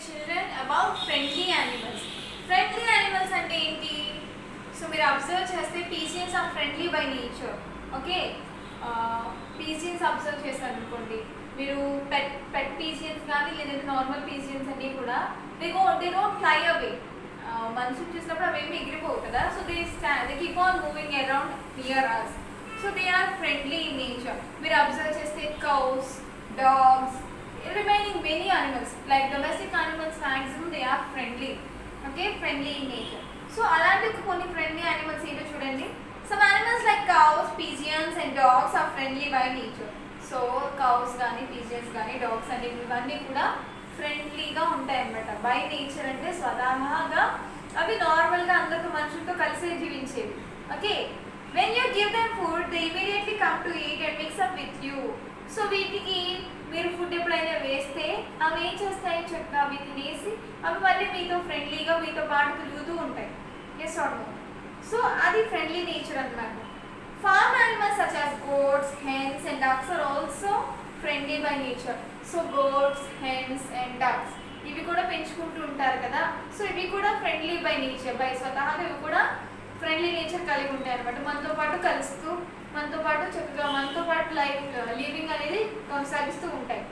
children about friendly animals. Friendly animals అంటే ఏంటి? So మీరు అబ్జర్వ్ చేస్తే pigeons are friendly by nature. Okay, pigeons observe చేస్తారు అనుకోండి మీరు, పెట్ pigeons కానీ లేదంటే నార్మల్ pigeons అన్నీ కూడా they don't fly away. మనుషులు చూసినప్పుడు అవేమి ఎగిరిపోవు కదా. So they keep on moving around near us. So they are friendly in nature. మీరు అబ్జర్వ్ చేస్తే cows, dogs, remaining many animals like domestic animals maximum they are friendly. Okay, friendly in nature. So అలాంటి కొన్ని friendly animals ఏంటో చూడండి. Some animals like cows, pigeons and dogs are friendly by nature. So cows కానీ pigeons కానీ dogs అనే ఇవన్నీ కూడా ఫ్రెండ్లీగా ఉంటాయి అన్నమాట. బై నేచర్ అంటే స్వతహాగా అవి నార్మల్గా అందరితో మనుషులతో కలిసే జీవించేవి. Okay, when you give them food they immediately come to eat and mix up with you. So వీటికి మీరు ఫుడ్ ఎప్పుడైనా వేస్తే అవి ఏం చేస్తాయి, చక్కగా అవి తినేసి అవి మళ్ళీ మీతో ఫ్రెండ్లీగా మీతో పాటు తిరుగుతూ ఉంటాయి. Yes or no? సో అది ఫ్రెండ్లీ నేచర్ అన్నమాట. Farm animals such as goats, hens and ducks are also friendly by nature. So goats, hens and ducks ఇవి కూడా పెంచుకుంటూ ఉంటారు కదా. సో ఇవి కూడా ఫ్రెండ్లీ బై నేచర్, బై స్వతహాగా ఇవి కూడా ఫ్రెండ్లీ నేచర్ కలిగి ఉంటాయి అనమాట. మనతో పాటు కలుస్తూ మనతో పాటు చక్కగా మనతో పాటు లివింగ్ అనేది కొనసాగిస్తూ ఉంటాయి.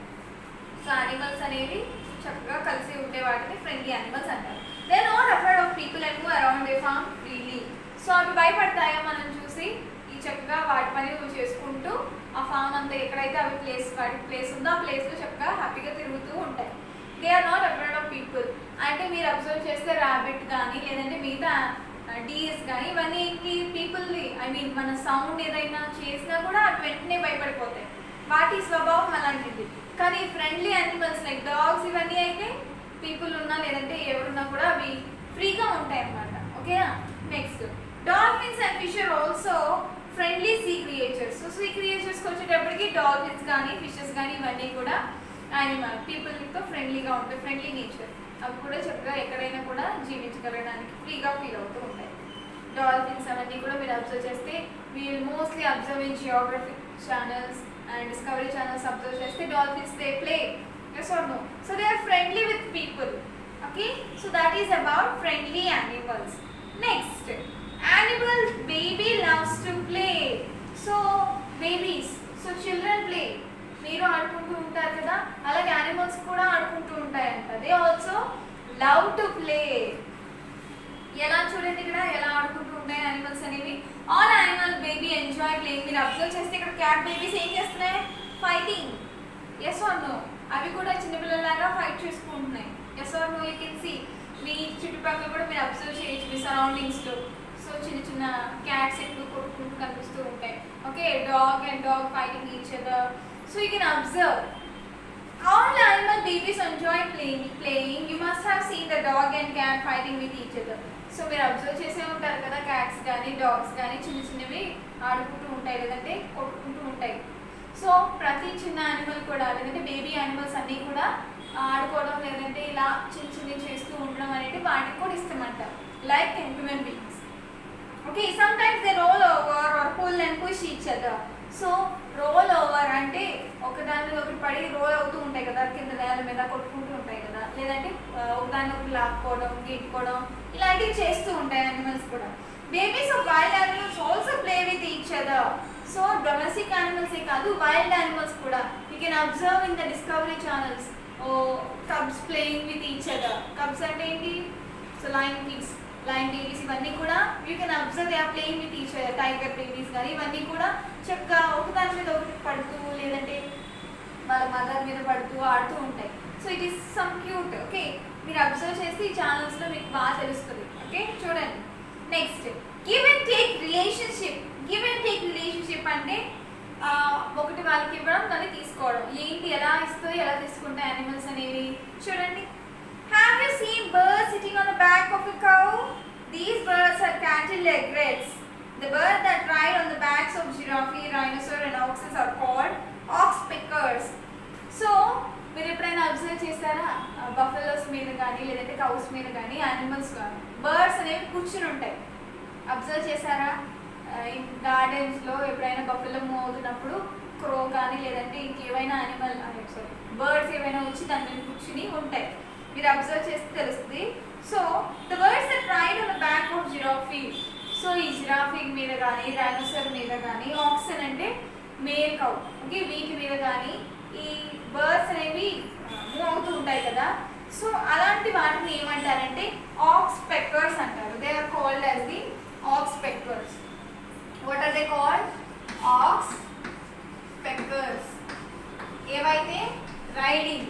సో యానిమల్స్ అనేవి చక్కగా కలిసి ఉండే వాటిని ఫ్రెండ్లీ యానిమల్స్ అంటారు. They are not afraid of people and move around the farm freely. So అవి భయపడతాయా మనం చూసి? ఈ చక్కగా వాటి పని చేసుకుంటూ ఆ ఫామ్ అంతా ఎక్కడైతే అవి వాటి ప్లేస్ ఉందో ఆ ప్లేస్లో చక్కగా హ్యాపీగా తిరుగుతూ ఉంటాయి. They are not afraid of people. అంటే మీరు అబ్జర్వ్ చేస్తే ర్యాబిట్ కానీ లేదంటే మిగతా డీస్ కానీ ఇవన్నీ ఏంటి, పీపుల్ని మన సౌండ్ ఏదైనా చేసినా కూడా అవి వెంటనే భయపడిపోతాయి. వాటి స్వభావం అలాంటిది. కానీ ఫ్రెండ్లీ యానిమల్స్ లైక్ డాగ్స్ ఇవన్నీ అయితే పీపుల్ ఉన్నా లేదంటే ఎవరున్నా కూడా అవి ఫ్రీగా ఉంటాయి అన్నమాట. ఓకేనా? Next, dolphins and fish are also friendly sea creatures. So sea క్రియేచర్స్కి వచ్చేటప్పటికి డాల్ఫిన్స్ కానీ ఫిషెస్ కానీ ఇవన్నీ కూడా పీపుల్తో ఫ్రెండ్లీగా ఉంటాయి, ఫ్రెండ్లీ నేచర్. అవి కూడా చక్కగా ఎక్కడైనా కూడా జీవించగలడానికి ఫ్రీగా ఫీల్ అవుతూ ఉంటాయి. డాల్ఫిన్స్ అవన్నీ కూడా మీరు అబ్జర్వ్ చేస్తే we'll mostly observe in Geographic channels and Discovery channels observe చేస్తే dolphins they play. Yes or no? So they are friendly with people. Okay, so that is about friendly animals. Next, animal baby loves to play. So babies, so children play. మీరు ఆడుకుంటూ ఉంటారు కదా, అలాగే animals కూడా ఆడుకుంటూ ఉంటాయంట. They also love to play. ఎలా చూడండి ఇక్కడ ఎలా ఆడుకుంటూ ఉంటాయి యానిమల్స్ అనేవి. All animal baby enjoy playing. మీరు అబ్జర్వ్ చేస్తే ఇక్కడ క్యాట్ బేబీస్ ఏం చేస్తున్నాయి? ఫైటింగ్. Yes or no? అవి కూడా చిన్నపిల్లలాగా ఫైట్ చేసుకుంటున్నాయి. Yes or no? You can see మీ చుట్టుపక్కల కూడా మీరు అబ్జర్వ్ చేయొచ్చు మీ సరౌండింగ్స్లో. సో చిన్న చిన్న క్యాట్స్ ఎప్పుడు కొట్టుకుంటూ కనిపిస్తూ ఉంటాయి. Okay, dog and dog fighting each other. So you can observe all animal babies enjoy playing. You must have seen the dog and cat fighting with each other. So మీరు observe చేసే ఉంటారు కదా, cats కానీ dogs కానీ చిన్న చిన్నవి ఆడుకుంటూ ఉంటాయి లేదంటే కొట్టుకుంటూ ఉంటాయి. సో ప్రతి చిన్న యానిమల్ కూడా లేదంటే బేబీ యానిమల్స్ అన్నీ కూడా ఆడుకోవడం లేదంటే ఇలా చిన్న చిన్నవి చేస్తూ ఉండడం అనేది వాటికి కూడా ఇష్టమంట, like human beings. Okay, sometimes they roll over or pull and push each other. So roll over అంటే ఒకదాని మీద ఒకటి పడి రోల్ అవుతూ ఉంటాయి కదా, కింద నేల మీద కొట్టుకుంటూ ఉంటాయి కదా, లేదంటే ఒకదాన్ని ఒకటి లాక్కోవడం గీట్టుకోవడం ఇలాంటివి చేస్తూ ఉంటాయి యానిమల్స్ కూడా. Babies of wild animals also play with each other. So domestic యానిమల్సే కాదు, వైల్డ్ యానిమల్స్ కూడా you can observe in the Discovery channels cubs playing with each other. Cubs అంటే ఏంటి? సో లయన్ బేబీస్ ఇవన్నీ కూడా you can observe they are playing with each other. Tiger babies కానీ ఇవన్నీ కూడా చక్కగా ఒకదాని మీద ఒకటి పడుతూ లేదంటే వాళ్ళ మదర్ మీద పడుతూ ఆడుతూ ఉంటాయి. So it is some cute. Okay, మీరు అబ్జర్వ్ చేస్తే ఈ ఛానల్స్లో మీకు బాగా తెలుస్తుంది. ఓకే, చూడండి. Next, give and take relationship. Give and take relationship అంటే ఒకటి వాళ్ళకి ఇవ్వడం దాన్ని తీసుకోవడం. ఏంటి, ఎలా ఇస్తూ ఎలా తీసుకుంటాయి యానిమల్స్ అనేవి చూడండి. Have you seen birds sitting on the back of a cow? These birds are cattle egrets. The birds that ride on the backs of giraffe, rhinoceros and oxes are called oxpeckers. So మీరు ఎప్పుడైనా observe చేస్తారా buffaloes మీద కానీ లేదంటే cows మీద కానీ animals కానీ birds అనేవి కూర్చుని ఉంటాయి. అబ్జర్వ్ చేశారా? గార్డెన్స్లో ఎప్పుడైనా బఫెలో మోగుతున్నప్పుడు క్రో కానీ లేదంటే ఇంకేమైనా యానిమల్ బర్డ్స్ ఏమైనా వచ్చి దాని మీద కూర్చుని ఉంటాయి. మీరు అబ్జర్వ్ చేస్తే తెలుస్తుంది. So the birds are tried on the back of giraffe. So ఈ జిరాఫీ మీద కానీ, డైనోసార్ మీద కానీ, ఆక్సన్ అంటే మేల్ కౌ, ఓకే, వీటి మీద కానీ ఈ బర్డ్స్ అనేవి మూవ్ అవుతూ ఉంటాయి కదా. సో అలాంటి వాటిని ఏమంటారంటే ఆక్స్ పెక్కర్స్ అంటారు. They are called as the oxpeckers. What are they called? Oxpeckers. ఏవైతే రైడింగ్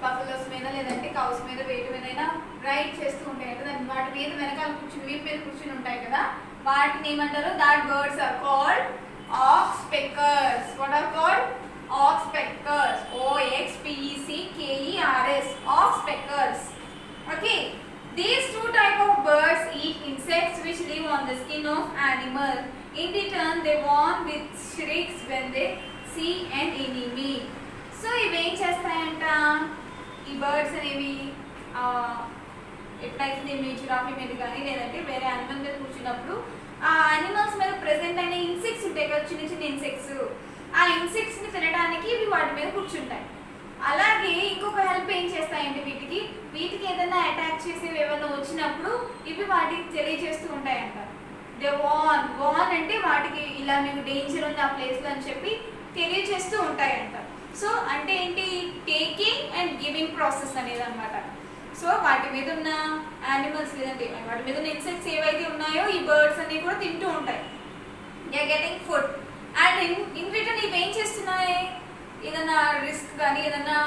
బఫెలోస్ మీద లేదంటే కౌస్ మీద వేటి మీదైనా రైడ్ చేస్తూ ఉంటాయి కదా, వాటి మీద వెనకాల కూర్చుని వీటి మీద కూర్చుని ఉంటాయి కదా, వాటిని ఏమంటారు? That birds are called oxpeckers. What are called? ox peckers. OXPECKERS. Ox peckers. Okay, these two type of birds eat insects which live on the skin of animal. In return they warn with shrieks when they see an enemy. So ఇవి ఏం చేస్తాయంట? ఈ birds అనేవి ఎప్పుడైతే మీ giraffe మీద కానీ లేదంటే వేరే animal మీద కూర్చున్నప్పుడు ఆ యానిమల్స్ మీద ప్రెసెంట్ అయిన ఇన్సెక్ట్స్ ఉంటాయి కదా, చిన్న చిన్న ఇన్సెక్ట్స్, ఆ ఇన్సెక్ట్స్ ని తినడానికి ఇవి వాటి మీద కూర్చుంటాయి. అలాగే ఇంకొక హెల్ప్ ఏం చేస్తాయంటే వీటికి ఏదైనా అటాక్ చేసేవి ఏమైనా వచ్చినప్పుడు ఇవి వాటికి తెలియజేస్తూ ఉంటాయంట. దే వార్న్ అంటే వాటికి ఇలా మీకు డేంజర్ ఉంది ఆ ప్లేస్లో అని చెప్పి తెలియజేస్తూ ఉంటాయంట. సో అంటే ఏంటి? టేకింగ్ అండ్ గివింగ్ ప్రాసెస్ అనేది అనమాట. సో వాటి మీద ఉన్న యానిమల్స్ లేదంటే వాటి మీద ఉన్న ఇన్సెక్ట్స్ ఏవైతే ఉన్నాయో ఈ బర్డ్స్ అనేవి కూడా తింటూ ఉంటాయి. They are getting food. And in return ఇవి ఏం చేస్తున్నాయి? ఏదైనా రిస్క్ కానీ ఏదైనా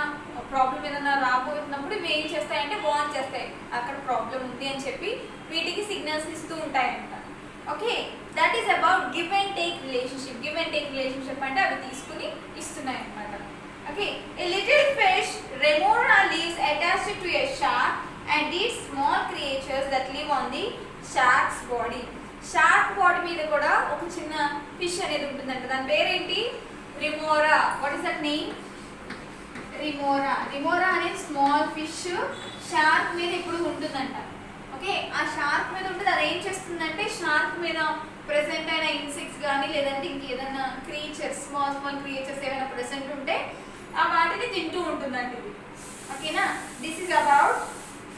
ప్రాబ్లం ఏదైనా రాబోతున్నప్పుడు ఇవి ఏం చేస్తాయంటే వార్న్ చేస్తాయి, అక్కడ ప్రాబ్లం ఉంది అని చెప్పి వీటికి సిగ్నల్స్ ఇస్తూ ఉంటాయంట. Okay, that is about give and take relationship. Give and take relationship అంటే అవి తీసుకుని ఇస్తున్నాయి అనమాట. Okay, a little fish remora lives attached to a shark and eats small creatures that live on the shark's body. Shark body మీద కూడా ఒక చిన్న fish అనేది ఉంటుందంట. దాని పేరేంటి? Remora. What is that name? Remora. Remora అనేది స్మాల్ ఫిష్ షార్క్ మీద ఇప్పుడు ఉంటుందంట. ఓకే, ఆ షార్క్ మీద ఉంటుంది. అది ఏం చేస్తుందంటే షార్క్ మీద ప్రెసెంట్ అయిన ఇన్సెక్ట్స్ కానీ లేదంటే ఇంకేదైనా క్రియేచర్స్, స్మాల్ క్రియేచర్స్ ఏమైనా ప్రెసెంట్ ఉంటే ఆ వాటిని తింటూ ఉంటుందంట ఇది. ఓకేనా? This is about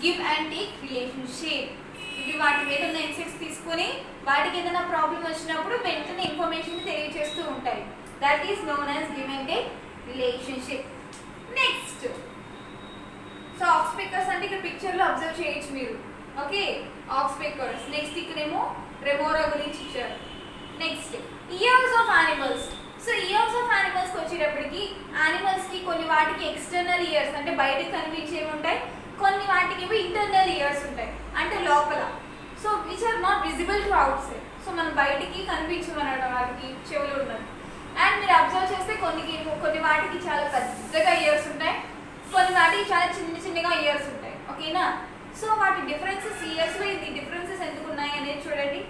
give and take relationship. ఇవి వాటి మీద ఉన్న ఇన్సెక్ట్స్ తీసుకొని వాటికి ఏదైనా ప్రాబ్లం వచ్చినప్పుడు వెంటనే ఇన్ఫర్మేషన్ తెలియజేస్తూ ఉంటాయి. That is known as give and take relationship. Next, so aux pickers అంటే ఇక్కడ పిక్చర్లో అబ్జర్వ్ చేయొచ్చు మీరు. Okay, aux pickers. నెక్స్ట్ ఇక్కడేమో రెమోరా గురించి ఇచ్చారు. Next ears of animals. So ears of యానిమల్స్కి వచ్చేటప్పటికి యానిమల్స్కి కొన్ని వాటికి ఎక్స్టర్నల్ ఇయర్స్ అంటే బయటకు కనిపించేవి ఉంటాయి, కొన్ని వాటికి ఇంటర్నల్ ఇయర్స్ ఉంటాయి అంటే లోపల. So which are not visible to outside. So మనం బయటికి కనిపించమన్నమాట వాటికి చెవులు ఉన్నది. అండ్ మీరు అబ్జర్వ్ చేస్తే కొన్ని వాటికి చాలా పెద్దగా ఇయర్స్ ఉంటాయి, కొన్ని వాటికి చాలా చిన్నగా ఇయర్స్ ఉంటాయి. ఓకేనా? సో వాటి డిఫరెన్సెస్ ఇయర్స్లో ఇది డిఫరెన్సెస్ ఎందుకు ఉన్నాయి అనేది చూడండి.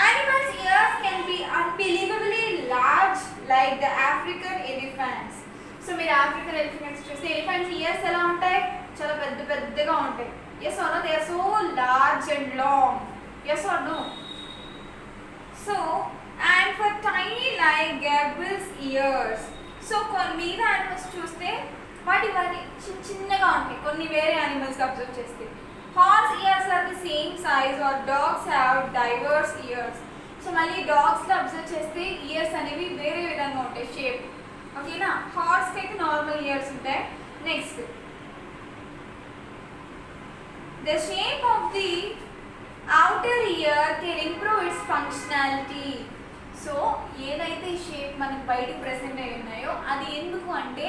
Animals' ears can be unbelievably large like the African elephants. So మీరు ఆఫ్రికన్ ఎలిఫెంట్స్ చూస్తే ఎలిఫెంట్స్ ఇయర్స్ ఎలా ఉంటాయి? చాలా పెద్దగా ఉంటాయి. Yes or no? They are so large and long. Yes or no? So and for tiny like gabriel's ears. So కొన్ని మీద animals చూస్తే వాటి చిన్నగా ఉంటాయి, కొన్ని వేరే యానిమల్స్ అబ్జర్వ్ చేస్తే. Horse ears are the same size or dogs have diverse ears. So మళ్ళీ డాగ్స్లో అబ్జర్వ్ చేస్తే ఇయర్స్ అనేవి వేరే విధంగా ఉంటాయి షేప్. ఓకేనా? హార్స్కి అయితే నార్మల్ ఇయర్స్ ఉంటాయి. Next, the shape of the outer ear can improve its functionality. So ఏదైతే షేప్ మనకు బయటకు ప్రెసెంట్ అయి ఉన్నాయో అది ఎందుకు అంటే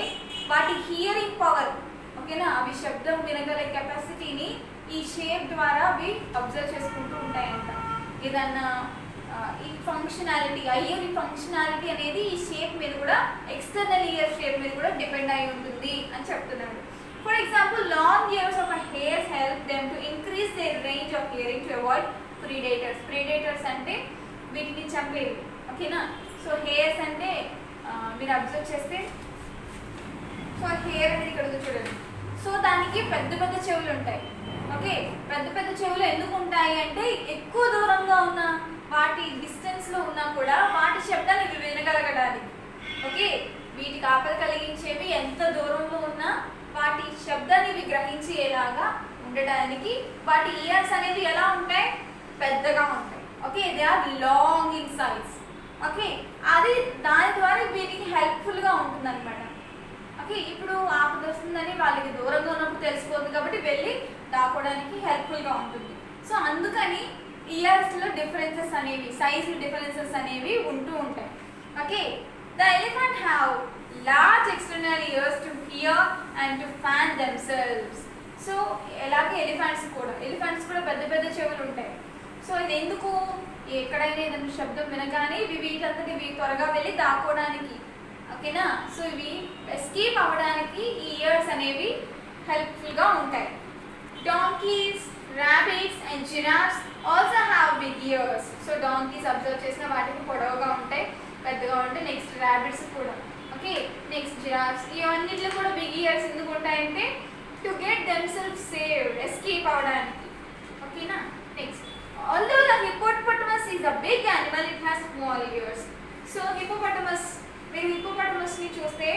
వాటి హియరింగ్ పవర్, ఓకేనా, అవి శబ్దం వినగల కెపాసిటీని ఈ షేప్ ద్వారా అవి అబ్జర్వ్ చేసుకుంటూ ఉంటాయంట. ఏదన్నా ఈ ఫంక్షనాలిటీ, ఇయర్ ఈ ఫంక్షనాలిటీ అనేది ఈ షేప్ మీద కూడా, ఎక్స్టర్నల్ ఇయర్ షేప్ మీద కూడా డిపెండ్ అయి ఉంటుంది అని చెప్తున్నాడు. For example, long ears of hairs help them to increase their range of hearing to avoid predators. Predators అంటే వీటిని చంపేవి. ఓకేనా? సో హెయిర్స్ అంటే మీరు అబ్జర్వ్ చేస్తే, సో హెయిర్ అనేది ఇక్కడ చూడండి. సో దానికి పెద్ద చెవులు ఉంటాయి. ఓకే, పెద్ద చెవులు ఎందుకు ఉంటాయి అంటే ఎక్కువ దూరంగా ఉన్న వాటి డిస్టెన్స్లో ఉన్నా కూడా వాటి శబ్దాన్ని ఇవి వినగలగడానికి. ఓకే, వీటికి ఆపద కలిగించేవి ఎంత దూరంలో ఉన్నా వాటి శబ్దాన్ని ఇవి గ్రహించేలాగా ఉండడానికి వాటి ఇయర్స్ అనేవి ఎలా ఉంటాయి, పెద్దగా ఉంటాయి. Okay, they are long in size. Okay, అది దాని ద్వారా వీటికి హెల్ప్ఫుల్గా ఉంటుంది అనమాట. ఓకే, ఇప్పుడు ఆపద వస్తుందని వాళ్ళకి దూరంగా ఉన్నప్పుడు తెలిసిపోతుంది కాబట్టి వెళ్ళి దాక్కోవడానికి హెల్ప్ఫుల్గా ఉంటుంది. సో అందుకని ఇయర్స్లో డిఫరెన్సెస్ అనేవి, సైజ్ డిఫరెన్సెస్ అనేవి ఉంటూ ఉంటాయి. Okay, the elephant have large external years to hear and to fan themselves. So ఎలాగే ఎలిఫెంట్స్ కూడా పెద్ద పెద్ద చెవులు ఉంటాయి. సో ఇది ఎందుకు, ఎక్కడైనా ఏదైనా శబ్దం వినగానే వీటంతటి త్వరగా వెళ్ళి దాక్కోవడానికి. ఓకేనా, సో ఇవి ఎస్కేప్ అవ్వడానికి ఈ ఇయర్స్ అనేవి హెల్ప్ఫుల్గా ఉంటాయి. Donkeys, rabbits and giraffes also have big ears. So donkeys observe చేసిన వాటికి పొడవుగా ఉంటాయి, పెద్దగా ఉంటాయి. నెక్స్ట్ rabbits కూడా. ఓకే, నెక్స్ట్ జిరాఫ్స్, ఇవన్నిట్లో కూడా బిగ్ ఇయర్స్ ఎందుకు ఉంటాయంటే to get themselves saved, escape అవడానికి. ఓకేనా, next although the hippopotamus is a big animal, it has small ears. So hippopotamus, మీరు హిప్పోపటమస్ని చూస్తే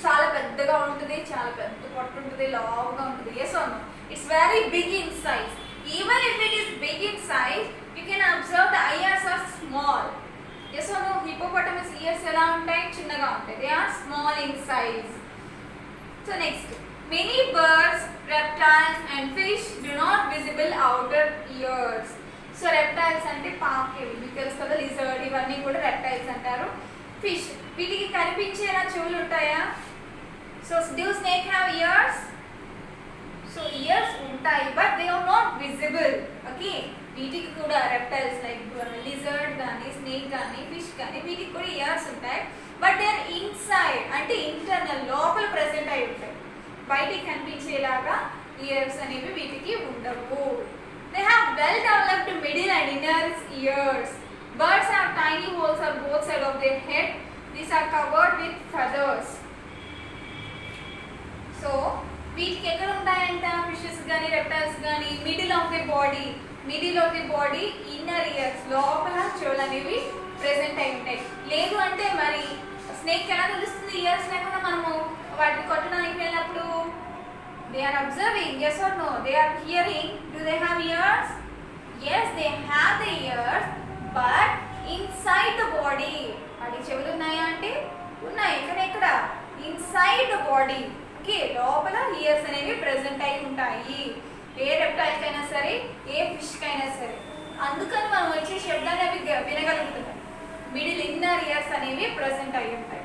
చాలా పెద్దగా ఉంటుంది, చాలా పెద్ద పొట్టు ఉంటుంది, లావుగా ఉంటుంది. yes or no? It's very big in size. Even if it is big in size, you can observe the ears are small. yes or no? Hippopotamus ears ఎలా ఉంటాయి, చిన్నగా ఉంటాయి. They are small in size. So next, many birds, reptiles and fish do not visible outer ears. So reptiles అంటే పాకేవి, మీకు తెలుసు కదా, lizard, ఇవన్నీ కూడా రెప్టైల్స్ అంటారు. ఫిష్, వీటికి కనిపించేలా చెవులు ఉంటాయా? So do snake have ears? So ears ఉంటాయి, but they are not visible. Okay, వీటికి కూడా రెప్టైల్స్ లైక్ లిజర్డ్ కానీ, స్నేక్ కానీ, ఫిష్ కానీ, వీటికి కూడా ఇయర్స్ ఉంటాయి, బట్ దే ఆర్ ఇన్సైడ్, అంటే ఇంటర్నల్, లోపల ప్రెసెంట్ అయి ఉంటాయి. బయటికి కనిపించేలాగా ఇయర్స్ అనేవి వీటికి ఉండవు. They have well developed middle and inner ears. Birds have tiny holes on both sides of their head. These are covered with feathers. So, వీటికి ఎక్కడ ఉంటాయంట, ఫిషెస్ కానీ రెప్టైల్స్ కానీ, middle of the body, inner years, లోపల చెవులు అనేవి present అయి ఉంటాయి. లేదు అంటే మరి స్నేక్ ఎలా తెలుస్తుంది ఇయర్స్ లేకుండా మనము వాటిని కొట్టడానికి వెళ్ళినప్పుడు? They are observing, yes or no? They are hearing. Do they have ears? Yes, they have the ears, but inside the body. వాటి చెవులు ఉన్నాయా అంటే ఉన్నాయి. ఎక్కడ? Inside the body. ఓకే, లోపల ఇయర్స్ అనేవి ప్రెసెంట్ అయి ఉంటాయి. ఏ రెప్టైల్స్ అయినా సరే, ఏ ఫిష్కి అయినా సరే. అందుకని మనం వచ్చే శబ్దాన్ని అవి వినగలుగుతున్నాం. మిడిల్ ఇన్నర్ ఇయర్స్ అనేవి ప్రెసెంట్ అయి ఉంటాయి.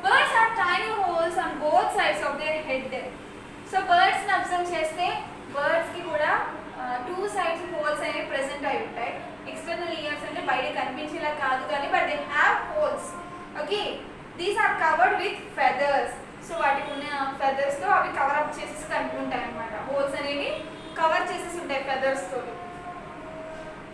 Birds have tiny holes on both sides of their head. So బర్డ్స్ని అబ్జర్వ్ చేస్తే బర్డ్స్కి కూడా 2 sides హోల్స్ అనేవి ప్రెసెంట్ అయి ఉంటాయి. ఎక్స్టర్నల్ ఇయర్స్ అంటే బయట కనిపించేలా కాదు కానీ, but they have holes. Okay, these are covered with feathers. So వాటికి ఉన్న ఫెదర్స్తో అవి కవర్ అప్ చేసేసి కనుక్కుంటాయి అనమాట. హోల్స్ అనేవి కవర్ చేసేసి ఉంటాయి ఫెదర్స్తో.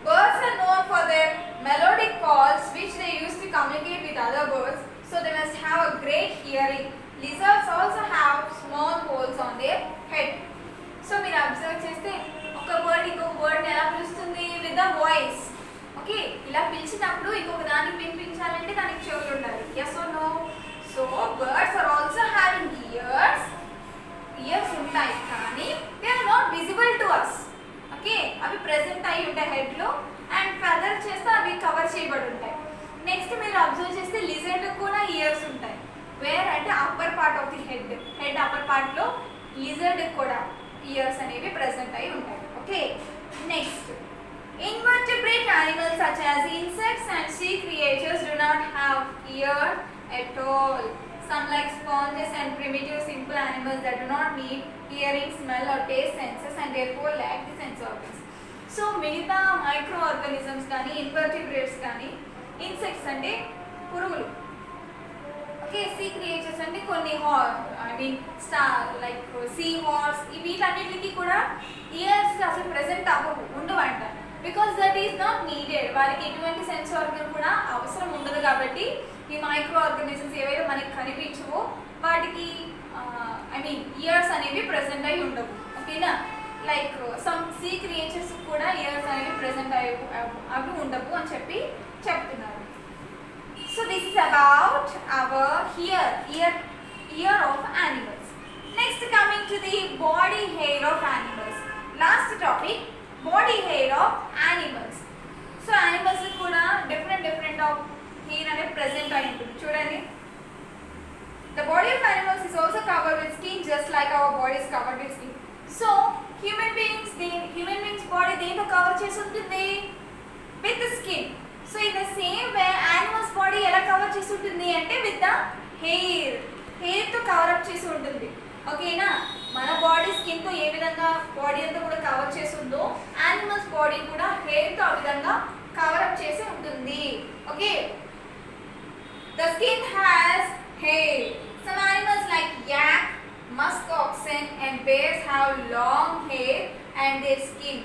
Birds are known for their melodic calls which they use to communicate with other birds. So they must have a great hearing. Lizards also have small holes on their head. So మీరు observe చేస్తే ఒక bird ఇంకొక బర్డ్ని ఎలా పిలుస్తుంది? With the voice. Okay, ఇలా పిలిచినప్పుడు ఇంకొక దానికి వినిపించాలంటే దానికి చెవులు ఉండాలి. yes or no? So birds are also having ears ఉంటాయి కానీ they are not visible to us. Okay, అవి ప్రెసెంట్ అయి ఉంటాయి హెడ్లో, అండ్ ఫెదర్ చేస్తే అవి కవర్ చేయబడి ఉంటాయి. నెక్స్ట్ మీరు అబ్జర్వ్ చేస్తే లిజర్డ్ కూడా ఇయర్స్ ఉంటాయి. వేర్ అంటే upper part of the head upper పార్ట్లో లిజర్డ్ కూడా ఇయర్స్ అనేవి ప్రెసెంట్ అయి ఉంటాయి. Okay, next invertebrate animals such as insects and sea creatures do not have ear at all. Some like sponges and primitive simple animals that do not need hearing, smell or taste senses and therefore lack the sense organs. So మిగతా micro organisms కానీ, invertebrates కానీ, insects అంటే పురుగులు, okay, see creatures అంటే కొన్ని star like see horse, వీటన్నిటికి కూడా ears అసలు ప్రెసెంట్ ఉండవంట. Because that is not needed. వారికి ఎటువంటి సెన్స్ ఆర్గన్ కూడా అవసరం ఉండదు కాబట్టి ఈ మైక్రో ఆర్గానిజమ్స్ ఏవైతే మనకి కనిపించవో వాటికి ఇయర్స్ అనేవి ప్రెసెంట్ అయి ఉండవు. ఓకేనా, లైక్ సమ్ సీ క్రియేచర్స్ కూడా ఇయర్స్ అనేవి ప్రెసెంట్ అవి ఉండవు అని చెప్పి చెప్తున్నారు. So this is about our ear of animals. Next, coming to the body hair of animals. Last topic, body hair of animals. So animals kuda different of hair ane present ayi untundi chudandi. The body of animals is also covered with skin just like our body is covered with skin. So human beings body దేంతో cover చేసి ఉంటుంది? With the skin. So in the same way animals body ఎలా cover చేసి ఉంటుంది అంటే with the hair తో cover up చేసి ఉంటుంది. ఓకేనా? మన బాడీ స్కిన్ తో ఏ విధంగా బాడీ అంతా కూడా కవర్ చేసి ఉందో యానిమల్స్ బాడీ కూడా హెయిర్ తో ఆ విధంగా కవర్ అప్ చేసి ఉంటుంది. Okay, the skin has hair. Some animals like yak, musk oxen and bears have long hair and their skin.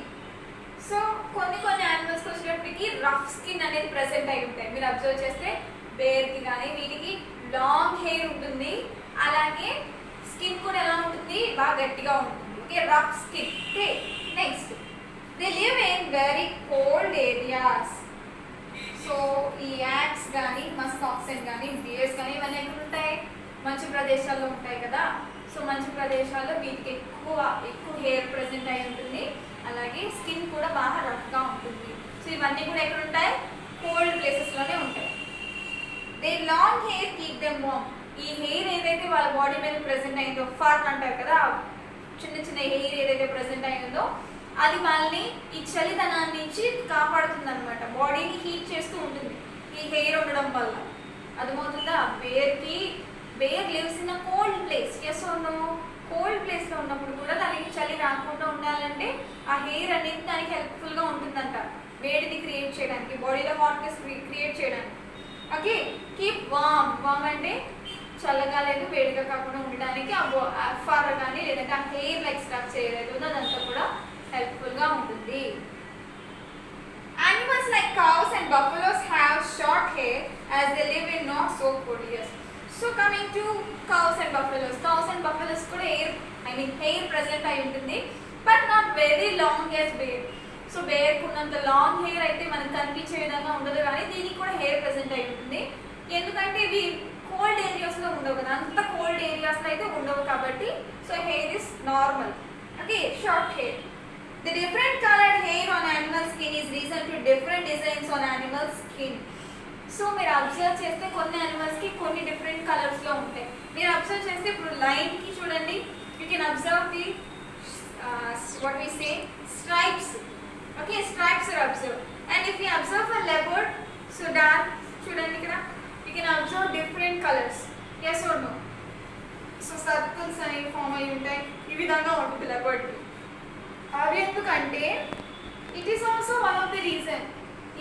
So కొన్ని యానిమల్స్ వచ్చేటప్పటికి రఫ్ స్కిన్ అనేది ప్రెసెంట్ అయి ఉంటాయి. మీరు అబ్జర్వ్ చేస్తే బేర్కి కానీ వీటికి లాంగ్ హెయిర్ ఉంటుంది, అలాగే స్కిన్ కూడా ఎలా ఉంటుంది? బాగా గట్టిగా ఉంటుంది. Okay, rough skin. Okay, next they live in very cold areas. So ఈ యాక్స్ కానీ మస్క్ ఆక్సెన్ కానీ బియర్స్ కానీ ఇవన్నీ ఎక్కడ ఉంటాయి? మంచు ప్రదేశాల్లో ఉంటాయి కదా. సో మంచు ప్రదేశాల్లో వీటికి ఎక్కువ హెయిర్ ప్రెసెంట్ అయి ఉంటుంది, అలాగే స్కిన్ కూడా బాగా రఫ్గా ఉంటుంది. సో ఇవన్నీ కూడా ఎక్కడ ఉంటాయి? కోల్డ్ ప్లేసెస్లోనే ఉంటాయి. They long hair keep them warm. ఈ హెయిర్ ఏదైతే వాళ్ళ బాడీ మీద ప్రెసెంట్ అయిందో, ఫర్ అంటారు కదా, చిన్న హెయిర్ ఏదైతే ప్రెసెంట్ అయిందో అది వాళ్ళని ఈ చలిదనాన్ని నుంచి కాపాడుతుంది అనమాట. బాడీని హీట్ చేస్తూ ఉంటుంది ఈ హెయిర్ ఉండడం వల్ల. అర్థమవుతుందా? Bear lives in a cold place. Yes or no? Cold ప్లేస్లో ఉన్నప్పుడు కూడా దానికి చలి రాకుండా ఉండాలంటే ఆ హెయిర్ అనేది దానికి హెల్ప్ఫుల్గా ఉంటుందంట, వేడిని క్రియేట్ చేయడానికి, బాడీలో హాట్నెస్ క్రియేట్ చేయడానికి. ఓకే, కీప్ వామ్ అంటే చల్లగా లేదు వేడిగా కాకుండా ఉండడానికి ఆ ఫర్ కానీ లేదంటే ఆ హెయిర్ లైక్ స్ట్రక్చర్ ఏదైతే ఉందో అదంతా కూడా హెల్ప్ఫుల్గా ఉంటుంది. Animals like cows and buffaloes have short hair as they live in not so cold areas. So coming to cows and buffaloes కూడా hair present అయి ఉంటుంది, but not very long as bear. So bear కున్నంత long hair అయితే మనకు కనిపించే విధంగా ఉండదు, కానీ దీనికి కూడా హెయిర్ ప్రెసెంట్ అయి ఉంటుంది. ఎందుకంటే ఇవి కోల్డ్ ఏరియాస్లో ఉండవు కదా, అంత కోల్డ్ ఏరియాస్లో అయితే ఉండవు కాబట్టి so hair is normal. Okay, short hair. The different colored hair on animal skin is reason to different designs on animal skin. So మీరు అబ్జర్వ్ చేస్తే కొన్ని యానిమల్స్కి కొన్ని డిఫరెంట్ కలర్స్లో ఉంటాయి. మీరు అబ్జర్వ్ చేస్తే ఇప్పుడు లైన్కి చూడండి, you can observe the what we say stripes. Okay, stripes are observe. And if you observe for leopard, so dark చూడండి ఇక్కడ, you can observe different colours. Yes or no? So circles అనేవి form అయి ఉంటాయి, ఈ విధంగా ఉంటుంది లెపర్డ్కి. అవి ఎందుకంటే it is also one of the reason.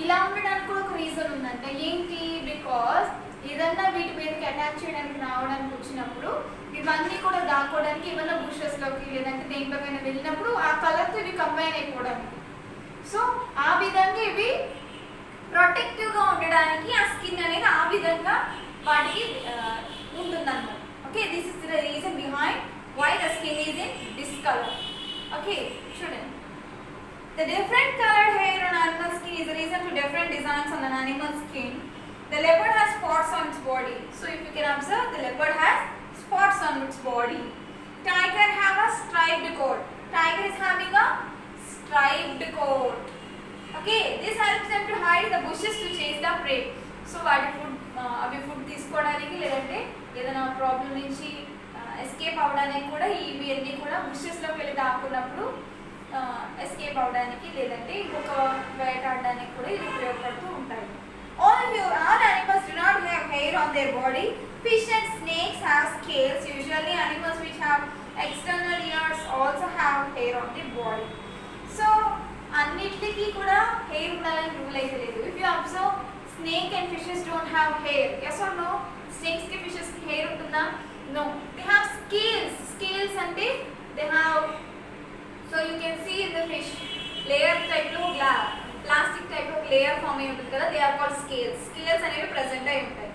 ఇలా ఉండడానికి కూడా ఒక రీజన్ ఉందంట. ఏంటి? బికాస్ ఏదన్నా వీటి మీదకి అటాక్ చేయడానికి రావడానికి వచ్చినప్పుడు ఇవన్నీ కూడా దాక్కోవడానికి ఏమైనా బుషెస్లోకి లేదంటే దేంట్లోకైనా వెళ్ళినప్పుడు ఆ కలర్తో ఇవి కంబైన్ అయిపోవడానికి. సో ఆ విధంగా ఇవి ప్రొటెక్టివ్గా ఉండడానికి ఆ స్కిన్ అనేది ఆ విధంగా వాటికి ఉంటుందన్నమాట. Okay, this is the reason behind why the skin is in this colour. Okay, చూడండి. The different colored hair on animal skin is the reason to different designs on an animal skin. The leopard has spots on its body. So if you can observe, the leopard has spots on its body. Tiger have a striped coat. Tiger is having a striped coat. Okay, this helps them to hide the bushes to chase the prey. So వాటి food తీసుకోవడానికి లేదంటే ఏదైనా problem నుంచి escape అవ్వడానికి కూడా ఇవి అన్నీ కూడా బుషెస్లోకి వెళ్ళి దాక్కున్నప్పుడు ఎస్కేప్ అవడానికి లేదంటే ఇంకొక వేటాడడానికి కూడా ఇది ఉపయోగపడుతూ ఉంటాయి. All animals do not have hair on their body. Fish and snakes have scales. Usually animals which have external ears also have hair on their body. So అన్నిటికీ కూడా హెయిర్ ఉండాలని రూల్ అయితే లేదు. If you observe, snake and fishes don't have hair. Yes or no? Snakes కి fishes కి hair ఉంటుందా? No. They have scales. Scales అంటే they have, so you can see in the fish layer type లో plastic type లో layer form అయి ఉంటుంది కదా, they are called scales. Scales అనేవి ప్రెసెంట్ అయి ఉంటాయి.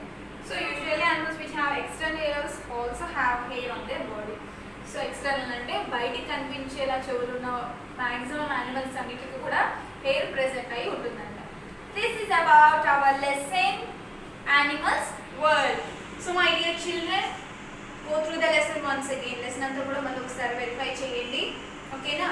So usually animals which have external ears also have hair on their body. So external అంటే బయటికి కనిపించేలా చెవులున్న మ్యాక్సిమం యానిమల్స్ అన్నిటికీ కూడా హెయిర్ ప్రెసెంట్ అయి ఉంటుందంట. This is about our lesson animals world. So my dear children, go through the lesson once again, lesson అంతా కూడా మళ్ళీ ఒకసారి వెరిఫై చేయండి, ఓకేనా.